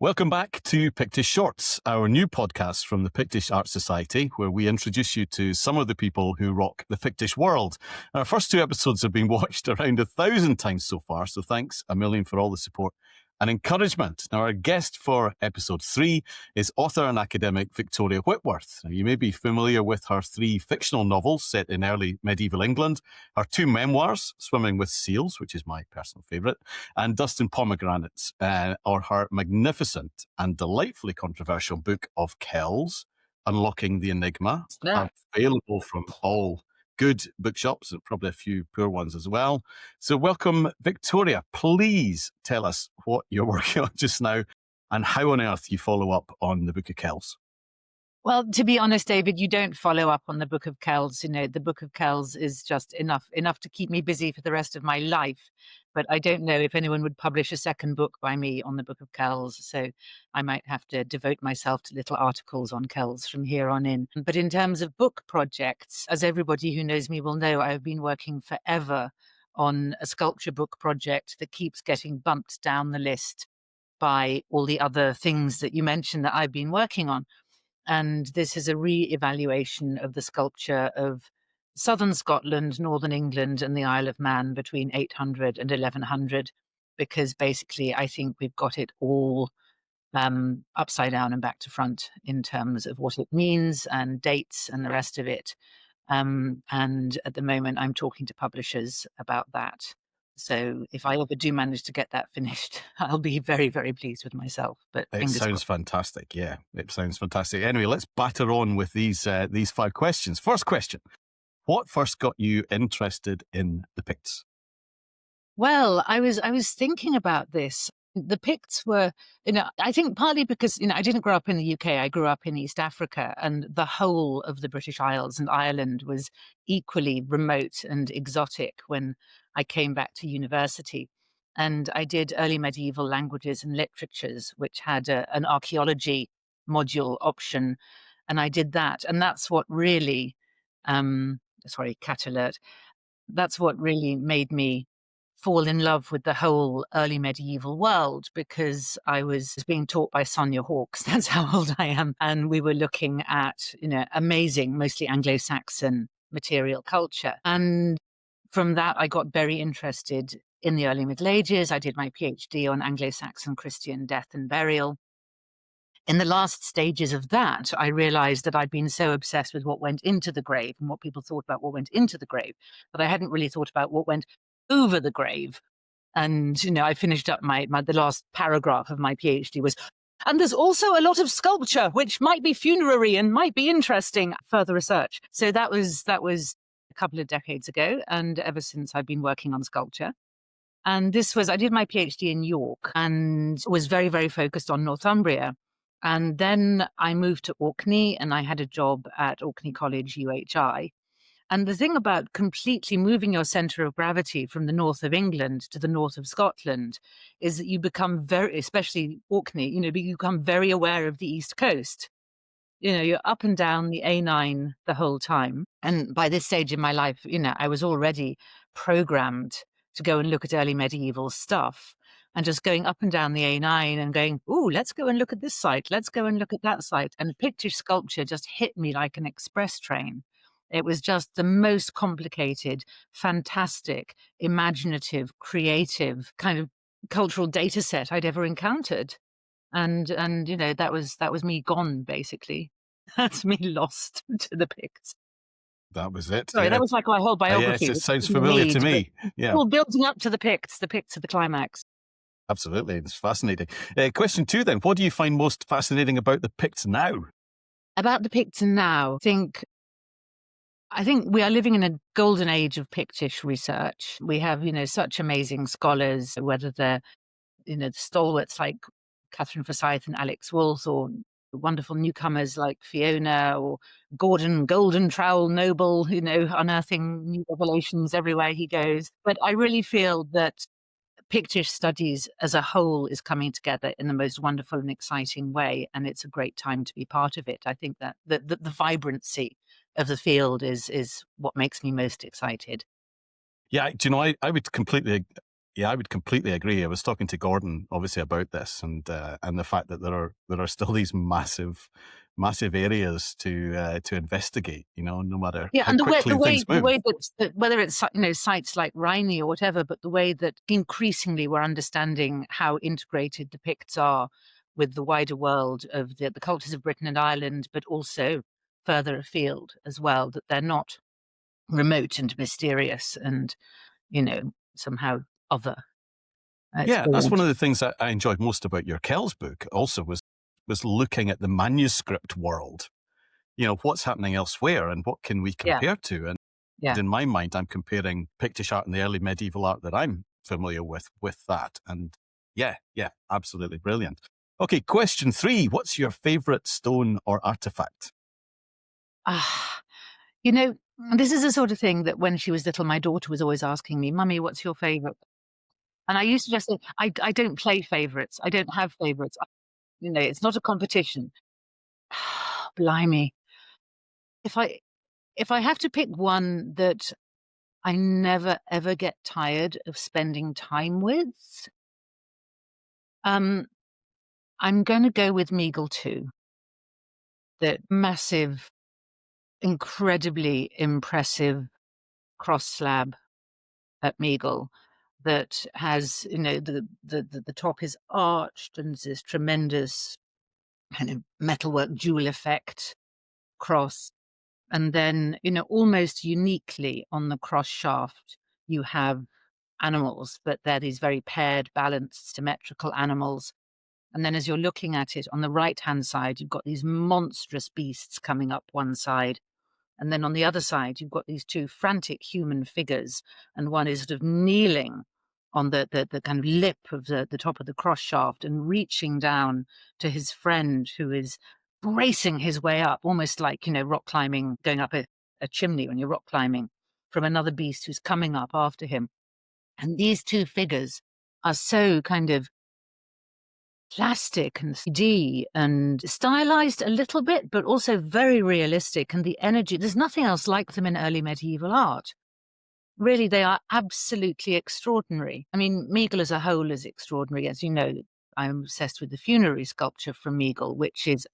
Welcome back to Pictish Shorts, our new podcast from the Pictish Art Society, where we introduce you to some of the people who rock the Pictish world. Our first two episodes have been watched around 1,000 times so far, so thanks a million for all the support and encouragement. Now, our guest for episode 3 is author and academic Victoria Whitworth. Now, you may be familiar with her 3 fictional novels set in early medieval England, her 2 memoirs, Swimming with Seals, which is my personal favourite, and Dust and Pomegranates, or her magnificent and delightfully controversial book of Kells, Unlocking the Enigma, available from all good bookshops and probably a few poor ones as well. So welcome, Victoria. Please tell us what you're working on just now and how on earth you follow up on the Book of Kells. Well, to be honest, David, you don't follow up on the Book of Kells. You know, the Book of Kells is just enough to keep me busy for the rest of my life. But I don't know if anyone would publish a second book by me on the Book of Kells. So I might have to devote myself to little articles on Kells from here on in. But in terms of book projects, as everybody who knows me will know, I've been working forever on a sculpture book project that keeps getting bumped down the list by all the other things that you mentioned that I've been working on. And this is a re-evaluation of the sculpture of southern Scotland, northern England, and the Isle of Man between 800 and 1100, because basically I think we've got it all upside down and back to front in terms of what it means and dates and the rest of it. And at the moment, I'm talking to publishers about that. So if I ever do manage to get that finished, I'll be very, very pleased with myself. But it sounds fantastic. Yeah, it sounds fantastic. Anyway, let's batter on with these 5 questions. First question: what first got you interested in the Picts? Well, I was thinking about this. The Picts were, I think partly because, I didn't grow up in the UK. I grew up in East Africa, and the whole of the British Isles and Ireland was equally remote and exotic when I came back to university. And I did early medieval languages and literatures, which had an archaeology module option. And I did that. And that's what really, sorry, cat alert. That's what really made me fall in love with the whole early medieval world, because I was being taught by Sonia Hawkes. That's how old I am. And we were looking at, amazing, mostly Anglo-Saxon material culture. And from that, I got very interested in the early Middle Ages. I did my PhD on Anglo-Saxon Christian death and burial. In the last stages of that, I realized that I'd been so obsessed with what went into the grave and what people thought about what went into the grave, that I hadn't really thought about what went over the grave. And, I finished up the last paragraph of my PhD was, and there's also a lot of sculpture, which might be funerary and might be interesting, further research. So that was a couple of decades ago. And ever since I've been working on sculpture. And I did my PhD in York and was very, very focused on Northumbria. And then I moved to Orkney and I had a job at Orkney College, UHI. And the thing about completely moving your center of gravity from the north of England to the north of Scotland is that you become especially Orkney, you become very aware of the East Coast. You're up and down the A9 the whole time. And by this stage in my life, I was already programmed to go and look at early medieval stuff, and just going up and down the A9 and going, ooh, let's go and look at this site. Let's go and look at that site. And Pictish sculpture just hit me like an express train. It was just the most complicated, fantastic, imaginative, creative kind of cultural data set I'd ever encountered. And that was me gone, basically. That's me lost to the Picts. That was it. Sorry, that was like my whole biography. Yes, it sounds familiar to me. Yeah. All building up to the Picts are the climax. Absolutely. It's fascinating. Question 2 then. What do you find most fascinating about the Picts now? About the Picts now, I think we are living in a golden age of Pictish research. We have, such amazing scholars, whether they're, the stalwarts like Catherine Forsyth and Alex Wolfe, or wonderful newcomers like Fiona or Gordon Golden Trowel Noble, unearthing new revelations everywhere he goes. But I really feel that Pictish studies as a whole is coming together in the most wonderful and exciting way, and it's a great time to be part of it. I think that the vibrancy of the field is what makes me most excited. Yeah, I would completely Yeah, I would completely agree. I was talking to Gordon, obviously, about this, and the fact that there are still these massive areas to investigate. No matter Yeah, how and quickly things the move. way that whether it's, sites like Rhynie or whatever, but the way that increasingly we're understanding how integrated the Picts are with the wider world of the cultures of Britain and Ireland, but also further afield as well, that they're not remote and mysterious and, somehow other. It's Yeah, that's one brilliant. of the things that I enjoyed most about your Kells book. Also, was looking at the manuscript world. What's happening elsewhere, and what can we Yeah, compare to? And yeah. in my mind, I'm comparing Pictish art and the early medieval art that I'm familiar with that. And yeah, absolutely brilliant. Okay, question 3. What's your favorite stone or artifact? Ah, you know, this is the sort of thing that when she was little, my daughter was always asking me, "Mummy, what's your favorite?" And I used to just say, I don't play favorites. I don't have favorites. It's not a competition. Blimey. If I if I have to pick one that I never ever get tired of spending time with, um, I'm gonna go with Meagle 2. The massive, incredibly impressive cross slab at Meagle that has, the top is arched and there's this tremendous kind of metalwork jewel effect cross. And then, almost uniquely on the cross shaft, you have animals, but they're these very paired, balanced, symmetrical animals. And then as you're looking at it on the right-hand side, you've got these monstrous beasts coming up one side. And then on the other side, you've got these two frantic human figures, and one is sort of kneeling on the kind of lip of the top of the cross shaft and reaching down to his friend who is bracing his way up, almost like, rock climbing, going up a chimney when you're rock climbing, from another beast who's coming up after him. And these two figures are so kind of plastic and 3D and stylized a little bit, but also very realistic. And the energy, there's nothing else like them in early medieval art. Really, they are absolutely extraordinary. I mean, Meagle as a whole is extraordinary. As you know, I'm obsessed with the funerary sculpture from Meagle, which is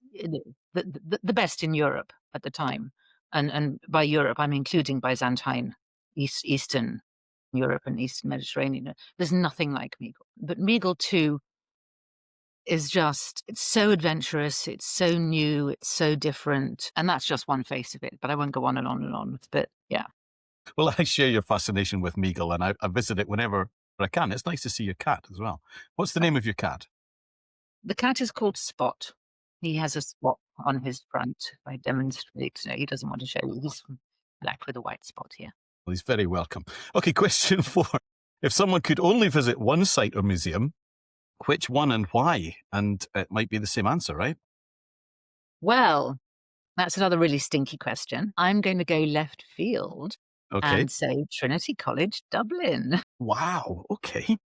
the best in Europe at the time. And by Europe, I'm including Byzantine, Eastern Europe and Eastern Mediterranean. There's nothing like Meagle. But Meagle, too, is just, it's so adventurous, it's so new, it's so different. And that's just one face of it, but I won't go on and on and on. But yeah. Well, I share your fascination with Meagle, and I visit it whenever I can. It's nice to see your cat as well. What's the name of your cat? The cat is called Spot. He has a spot on his front. If I demonstrate, no, he doesn't want to show you. He's black with a white spot here. Well, he's very welcome. Okay, question 4. If someone could only visit one site or museum, which one and why? And it might be the same answer, right? Well, that's another really stinky question. I'm going to go left field Okay. and say Trinity College, Dublin. Wow. Okay.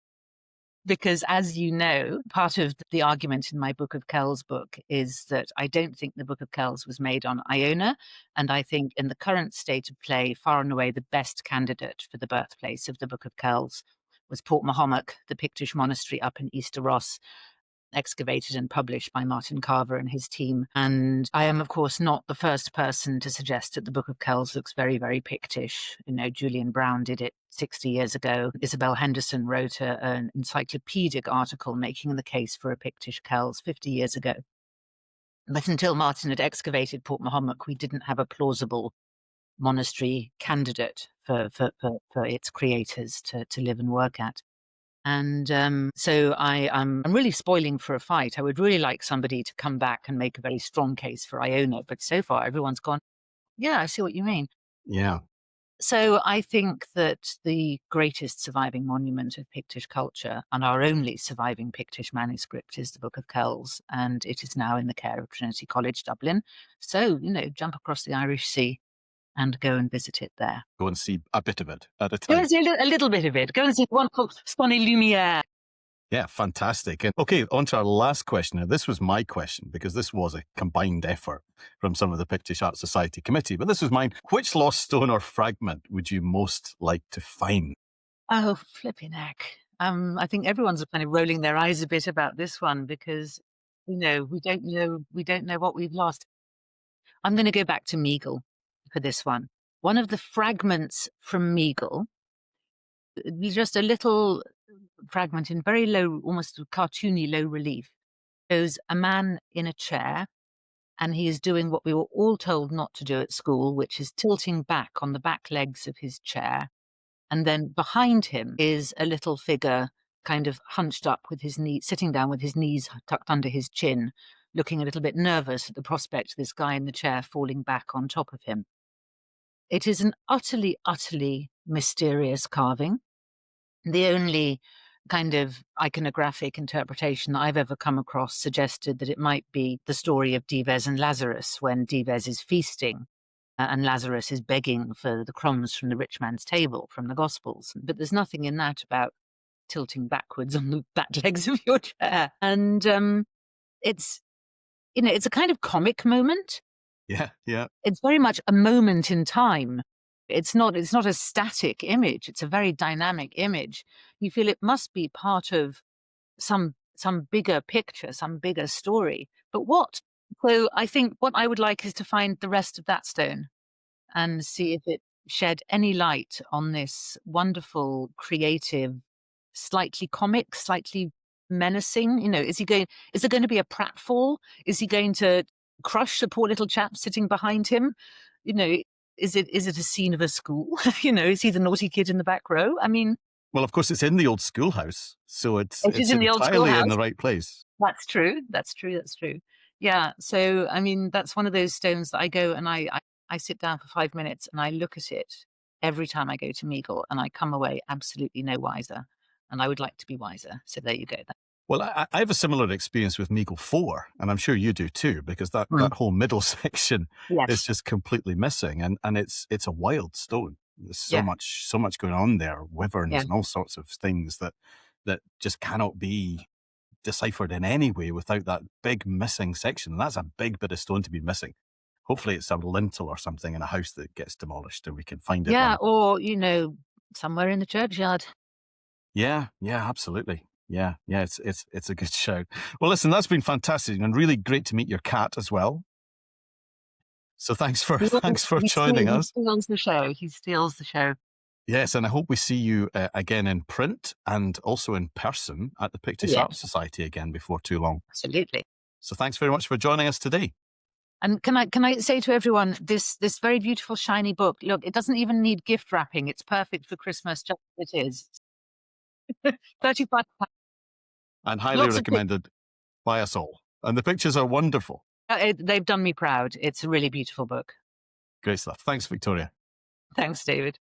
Because as you know, part of the argument in my Book of Kells book is that I don't think the Book of Kells was made on Iona. And I think in the current state of play, far and away the best candidate for the birthplace of the Book of Kells was Port Mahomet, the Pictish monastery up in Easter Ross, excavated and published by Martin Carver and his team. And I am, of course, not the first person to suggest that the Book of Kells looks very, very Pictish. Julian Brown did it 60 years ago. Isabel Henderson wrote an encyclopedic article making the case for a Pictish Kells 50 years ago. But until Martin had excavated Port Mahomet, we didn't have a plausible monastery candidate for its creators to live and work at. And so I'm really spoiling for a fight. I would really like somebody to come back and make a very strong case for Iona, but so far everyone's gone, yeah, I see what you mean. Yeah. So I think that the greatest surviving monument of Pictish culture and our only surviving Pictish manuscript is the Book of Kells, and it is now in the care of Trinity College, Dublin. So, jump across the Irish Sea and go and visit it there. Go and see a bit of it at a Go time. and see a little bit of it. Go and see one called Sponny Lumiere. Yeah, fantastic. And okay, on to our last question. Now, this was my question because this was a combined effort from some of the Pictish Art Society committee, but this was mine. Which lost stone or fragment would you most like to find? Oh, flipping heck. I think everyone's kind of rolling their eyes a bit about this one because, we don't know what we've lost. I'm going to go back to Meagle for this one. One of the fragments from Meagle, just a little fragment in very low, almost cartoony low relief, shows a man in a chair, and he is doing what we were all told not to do at school, which is tilting back on the back legs of his chair. And then behind him is a little figure kind of hunched up with his knee, sitting down with his knees tucked under his chin, looking a little bit nervous at the prospect of this guy in the chair falling back on top of him. It is an utterly, utterly mysterious carving. The only kind of iconographic interpretation that I've ever come across suggested that it might be the story of Dives and Lazarus when Dives is feasting and Lazarus is begging for the crumbs from the rich man's table from the Gospels. But there's nothing in that about tilting backwards on the back legs of your chair. And it's, it's a kind of comic moment. Yeah, yeah. It's very much a moment in time. It's not a static image. It's a very dynamic image. You feel it must be part of some bigger picture, some bigger story. But what? So I think what I would like is to find the rest of that stone and see if it shed any light on this wonderful, creative, slightly comic, slightly menacing. Is there going to be a pratfall? Is he going to crush the poor little chap sitting behind him? Is it a scene of a school? Is he the naughty kid in the back row? I mean, Well, of course, it's in the old schoolhouse, so it's it is in the old entirely in schoolhouse. the right place. That's true. That's true. That's true. Yeah. So, I mean, that's one of those stones that I go and I sit down for 5 minutes and I look at it every time I go to Meagle, and I come away absolutely no wiser. And I would like to be wiser. So there you go. Well, I have a similar experience with Meagle 4, and I'm sure you do too, because that whole middle section is Yes. just completely missing, and it's a wild stone. There's so Yeah. much going on there, wyverns Yeah. and all sorts of things that just cannot be deciphered in any way without that big missing section. And that's a big bit of stone to be missing. Hopefully it's a lintel or something in a house that gets demolished and we can find it. Yeah. Or, somewhere in the churchyard. Yeah, absolutely. Yeah, it's a good shout. Well, listen, that's been fantastic and really great to meet your cat as well. So thanks for joining us. He steals the show. He steals the show. Yes, and I hope we see you again in print and also in person at the Pictish Art Society again before too long. Absolutely. So thanks very much for joining us today. And can I say to everyone, this very beautiful shiny book, look, it doesn't even need gift wrapping. It's perfect for Christmas, just as it is. 35. And highly recommended by us all. And the pictures are wonderful. They've done me proud. It's a really beautiful book. Great stuff. Thanks, Victoria. Thanks, David.